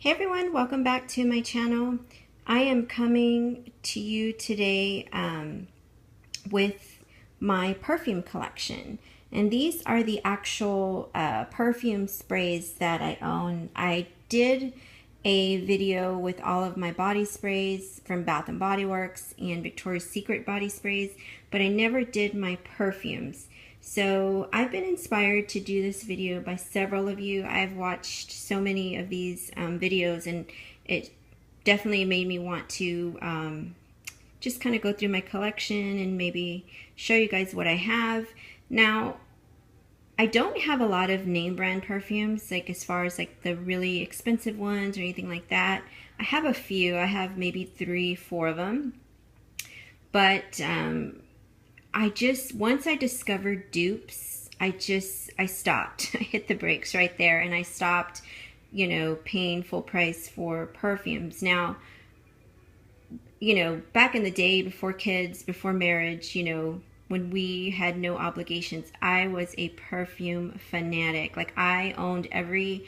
Hey everyone, welcome back to my channel. I am coming to you today with my perfume collection. And these are the actual perfume sprays that I own. I did a video with all of my body sprays from Bath & Body Works and Victoria's Secret body sprays, but I never did my perfumes. So I've been inspired to do this video by several of you. I've watched so many of these videos, and it definitely made me want to just kind of go through my collection and maybe show you guys what I have. Now, I don't have a lot of name brand perfumes, like as far as like the really expensive ones or anything like that. I have a few. I have maybe 3, 4 of them. But once I discovered dupes, I stopped. I hit the brakes right there, and I stopped, paying full price for perfumes. Now, back in the day, before kids, before marriage, when we had no obligations, I was a perfume fanatic. Like, I owned every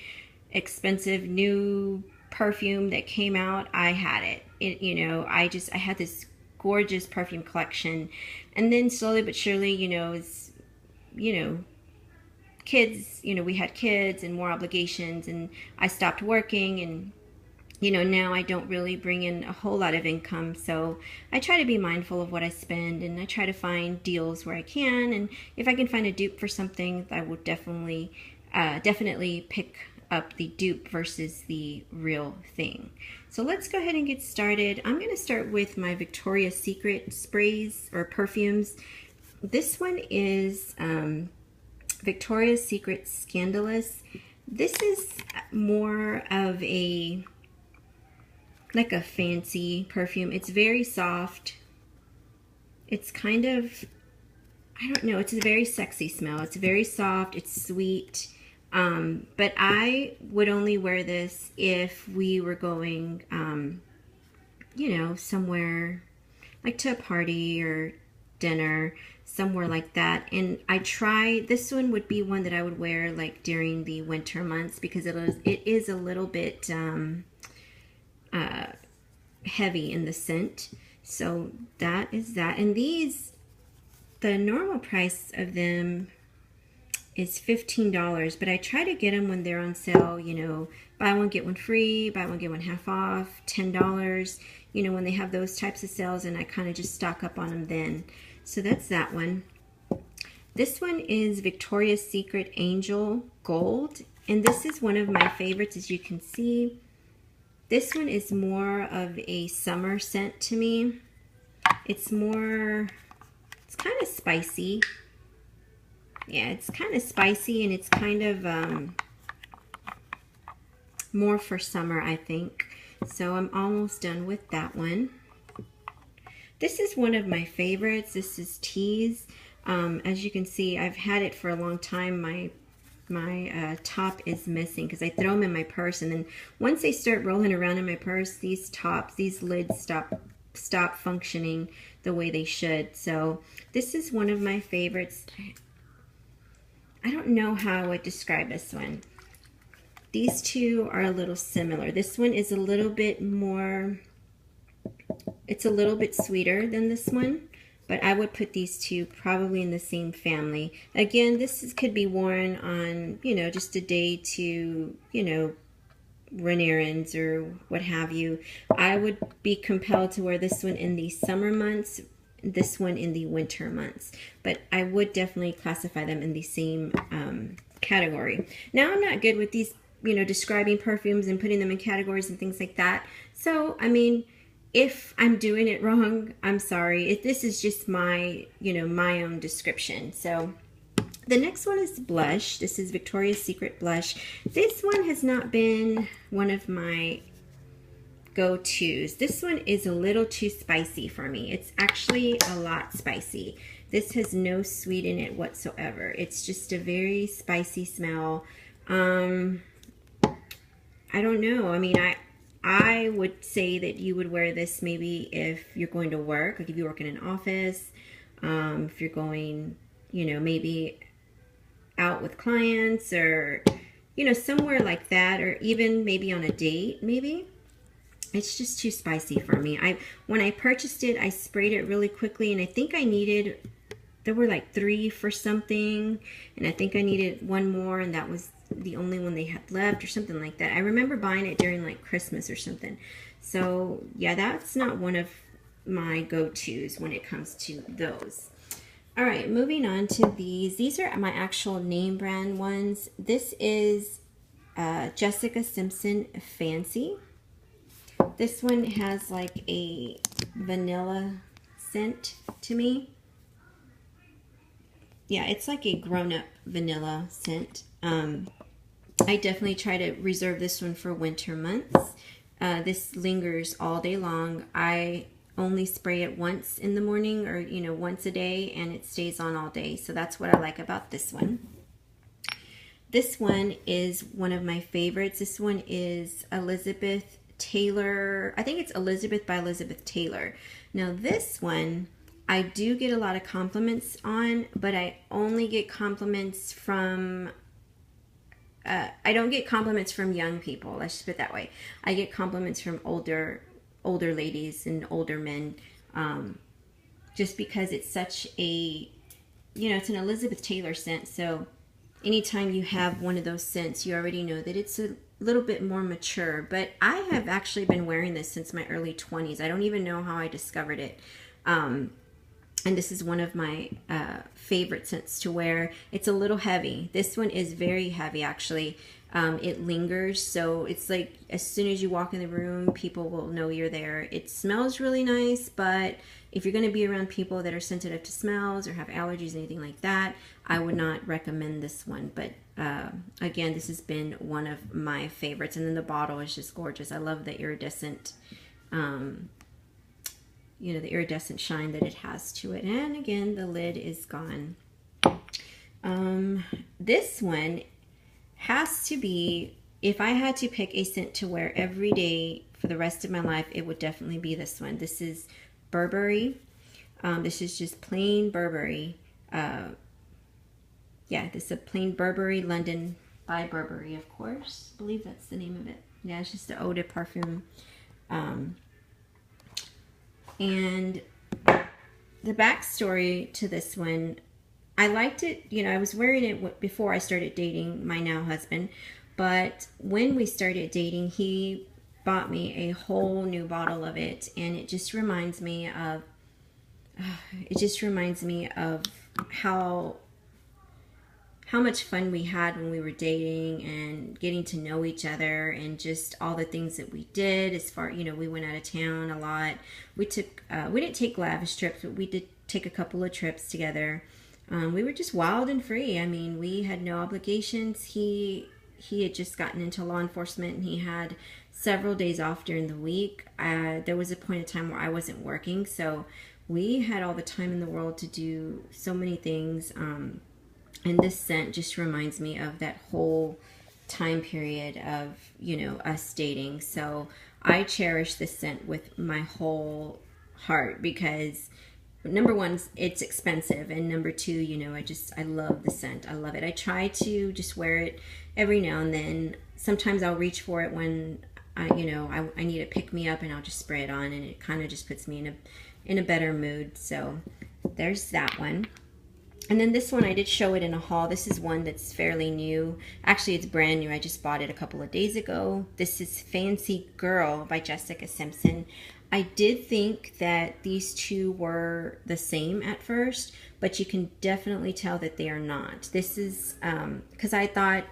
expensive new perfume that came out. I had it. I had this gorgeous perfume collection. And then slowly but surely, kids, we had kids and more obligations, and I stopped working, and now I don't really bring in a whole lot of income, so I try to be mindful of what I spend, and I try to find deals where I can, and if I can find a dupe for something, I will definitely pick up the dupe versus the real thing. So let's go ahead and get started. I'm going to start with my Victoria's Secret sprays or perfumes. This one is Victoria's Secret Scandalous. This is more of like a fancy perfume. It's very soft. It's kind of, I don't know, it's a very sexy smell. It's very soft, it's sweet. But I would only wear this if we were going, somewhere like to a party or dinner, somewhere like that. And this one would be one that I would wear like during the winter months, because it is a little bit heavy in the scent. So that is that. And the normal price of them is $15, but I try to get them when they're on sale, buy one get one free, buy one get one half off, $10, when they have those types of sales, and I kind of just stock up on them then. So that's that one. This one is Victoria's Secret Angel Gold, and this is one of my favorites, as you can see. This one is more of a summer scent to me. It's kind of spicy. Yeah, it's kind of spicy, and it's kind of more for summer, I think. So I'm almost done with that one. This is one of my favorites. This is Tease. As you can see, I've had it for a long time. My top is missing because I throw them in my purse, and then once they start rolling around in my purse, these lids stop functioning the way they should. So this is one of my favorites. I don't know how I would describe this one. These two are a little similar. This one is a little bit more, it's a little bit sweeter than this one, but I would put these two probably in the same family. Again, could be worn on, just a day to, run errands or what have you. I would be compelled to wear this one in the summer months, this one in the winter months, but I would definitely classify them in the same category. Now, I'm not good with these, describing perfumes and putting them in categories and things like that. So, I mean, if I'm doing it wrong, I'm sorry. This is just my, my own description. So the next one is blush. This is Victoria's Secret blush. This one has not been one of my go-tos. This one is a little too spicy for me. It's actually a lot spicy. This has no sweet in it whatsoever. It's just a very spicy smell. I don't know. I mean, I would say that you would wear this maybe if you're going to work, like if you work in an office, if you're going, maybe out with clients, or you know, somewhere like that, or even maybe on a date, maybe. It's just too spicy for me. When I purchased it, I sprayed it really quickly, and I think I needed, there were like 3 for something, and I think I needed 1 more, and that was the only one they had left or something like that. I remember buying it during like Christmas or something. So yeah, that's not one of my go-tos when it comes to those. All right, moving on to these. These are my actual name brand ones. This is Jessica Simpson Fancy. This one has like a vanilla scent to me. Yeah, it's like a grown-up vanilla scent. I definitely try to reserve this one for winter months. This lingers all day long. I only spray it once in the morning, or you know, once a day, and it stays on all day. So that's what I like about this one. This one is one of my favorites. This one is Elizabeth Taylor. I think it's Elizabeth by Elizabeth Taylor. Now this one I do get a lot of compliments on, but I only get compliments from I don't get compliments from young people. Let's just put it that way. I get compliments from older ladies and older men, just because it's such a, you know, it's an Elizabeth Taylor scent. So anytime you have one of those scents, you already know that it's a little bit more mature. But I have actually been wearing this since my early 20s. I don't even know how I discovered it. And this is one of my favorite scents to wear. It's a little heavy. This one is very heavy, actually. It lingers, so it's like as soon as you walk in the room, people will know you're there. It smells really nice, but if you're going to be around people that are sensitive to smells or have allergies, anything like that, I would not recommend this one. But again, this has been one of my favorites. And then the bottle is just gorgeous. I love the iridescent you know, the iridescent shine that it has to it. And again, the lid is gone. This one has to be, if I had to pick a scent to wear every day for the rest of my life, it would definitely be this one. This is Burberry. This is just plain Burberry. Yeah, this is a plain Burberry, London by Burberry, of course. I believe that's the name of it. Yeah, it's just the eau de parfum. And the backstory to this one, I liked it, you know, I was wearing it before I started dating my now husband, but when we started dating, he bought me a whole new bottle of it, and it just reminds me of, how much fun we had when we were dating and getting to know each other, and just all the things that we did. As far, you know, we went out of town a lot. We didn't take lavish trips, but we did take a couple of trips together. We were just wild and free. I mean, we had no obligations. He had just gotten into law enforcement, and he had several days off during the week. There was a point in time where I wasn't working, so we had all the time in the world to do so many things. And this scent just reminds me of that whole time period of, you know, us dating. So I cherish this scent with my whole heart, because number one, it's expensive, and number two, you know, I love the scent. I love it. I try to just wear it every now and then. Sometimes I'll reach for it when I need to pick me up, and I'll just spray it on, and it kind of just puts me in a better mood. So there's that one. And then this one, I did show it in a haul. This is one that's fairly new. Actually, it's brand new. I just bought it a couple of days ago. This is Fancy Girl by Jessica Simpson. I did think that these two were the same at first, but you can definitely tell that they are not. This is, because I thought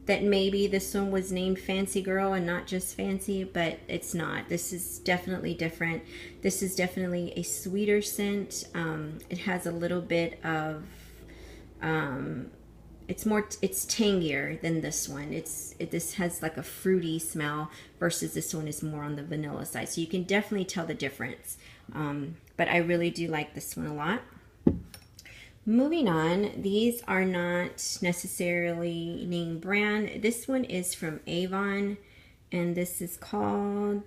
that maybe this one was named Fancy Girl and not just Fancy, but it's not. This is definitely different. This is definitely a sweeter scent. It has a little bit of, it's tangier than this one. This has like a fruity smell, versus this one is more on the vanilla side. So you can definitely tell the difference. But I really do like this one a lot. Moving on, these are not necessarily name brand. This one is from Avon, and this is called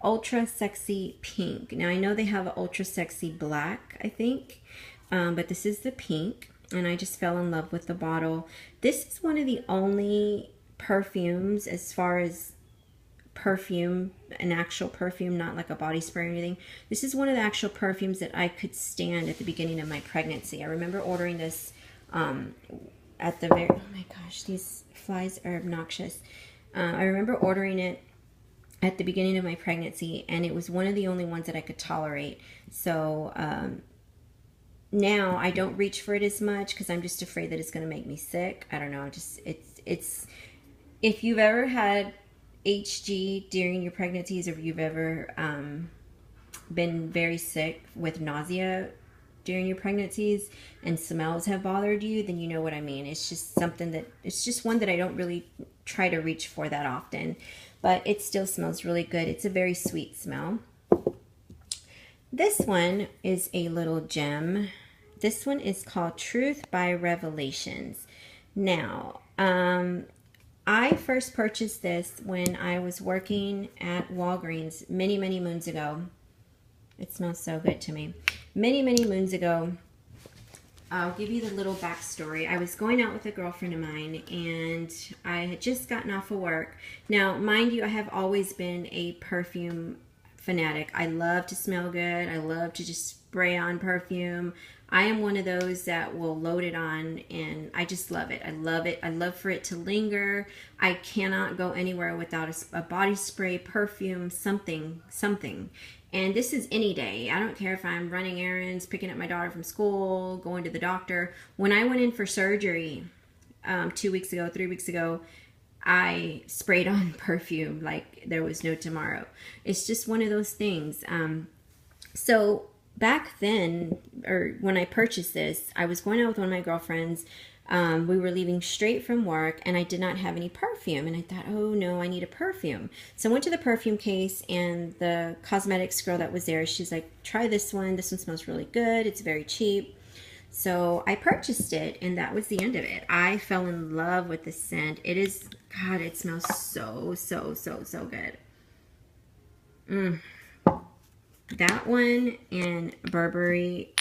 Ultra Sexy Pink. Now I know they have an Ultra Sexy Black, I think, but this is the pink. and I just fell in love with the bottle. This is one of the only perfumes, as far as perfume, an actual perfume, not like a body spray or anything. This is one of the actual perfumes that I could stand at the beginning of my pregnancy. I remember ordering this at the very, oh my gosh, these flies are obnoxious. I remember ordering it at the beginning of my pregnancy, and it was one of the only ones that I could tolerate. So now I don't reach for it as much because I'm just afraid that it's going to make me sick. I don't know, just it's if you've ever had HG during your pregnancies, or if you've ever been very sick with nausea during your pregnancies and smells have bothered you, then you know what I mean. It's just something that, it's just one that I don't really try to reach for that often, but it still smells really good. It's a very sweet smell. This one is a little gem. This one is called Truth by Revelations. Now, I first purchased this when I was working at Walgreens many, many moons ago. It smells so good to me. Many, many moons ago. I'll give you the little backstory. I was going out with a girlfriend of mine, and I had just gotten off of work. Now, mind you, I have always been a perfume fanatic. I love to smell good. I love to just spray on perfume. I am one of those that will load it on, and I just love it. I love it. I love for it to linger. I cannot go anywhere without a body spray, perfume, something. And this is any day. I don't care if I'm running errands, picking up my daughter from school, going to the doctor. When I went in for surgery 3 weeks ago, I sprayed on perfume like there was no tomorrow. It's just one of those things. So back then, or when I purchased this, I was going out with one of my girlfriends. We were leaving straight from work, and I did not have any perfume, and I thought, oh no, I need a perfume. So I went to the perfume case, and the cosmetics girl that was there, she's like, try this one smells really good, it's very cheap. So I purchased it, and that was the end of it. I fell in love with the scent. It is, God, it smells so good. That one and Burberry,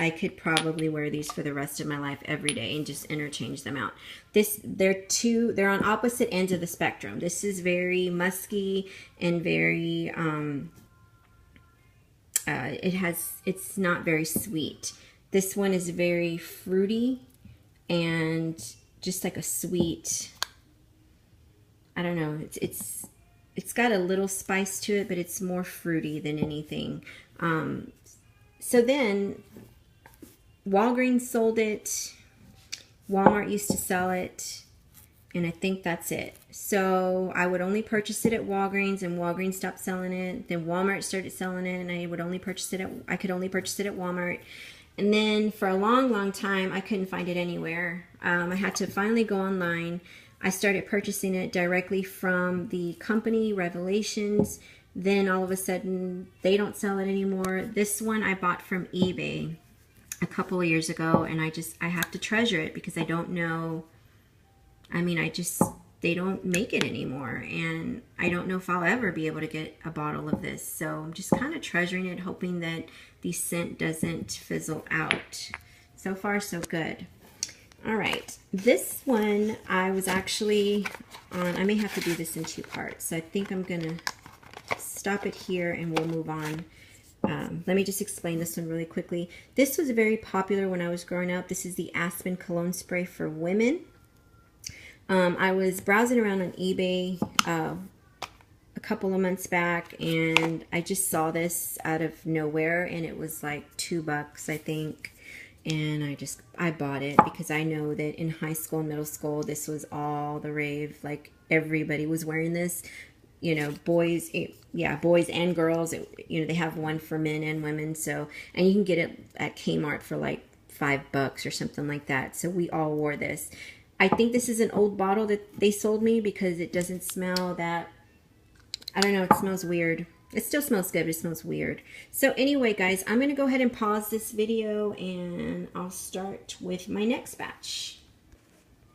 I could probably wear these for the rest of my life every day and just interchange them out. They're on opposite ends of the spectrum. This is very musky and very, it's not very sweet. This one is very fruity and just like a sweet, I don't know, it's got a little spice to it, but it's more fruity than anything. So then Walgreens sold it, Walmart used to sell it, and I think that's it. So I would only purchase it at Walgreens, and Walgreens stopped selling it. Then Walmart started selling it, and I could only purchase it at Walmart. And then for a long time, I couldn't find it anywhere. I had to finally go online. I started purchasing it directly from the company, Revelations. Then all of a sudden, they don't sell it anymore. This one I bought from eBay a couple of years ago, and I have to treasure it because I don't know, they don't make it anymore, and I don't know if I'll ever be able to get a bottle of this. So I'm just kind of treasuring it, hoping that the scent doesn't fizzle out. So far, so good. All right, this one I was actually on, I may have to do this in 2 parts, so I think I'm gonna stop it here and we'll move on. Let me just explain this one really quickly. This was very popular when I was growing up. This is the Aspen Cologne Spray for women. I was browsing around on eBay a couple of months back, and I just saw this out of nowhere, and it was like $2, I think. And I bought it because I know that in high school and middle school, this was all the rave. Like, everybody was wearing this. You know, boys and girls. They have one for men and women. So, and you can get it at Kmart for like $5 or something like that. So we all wore this. I think this is an old bottle that they sold me because it doesn't smell that, I don't know, it smells weird. It still smells good, but it smells weird. So anyway, guys, I'm going to go ahead and pause this video, and I'll start with my next batch.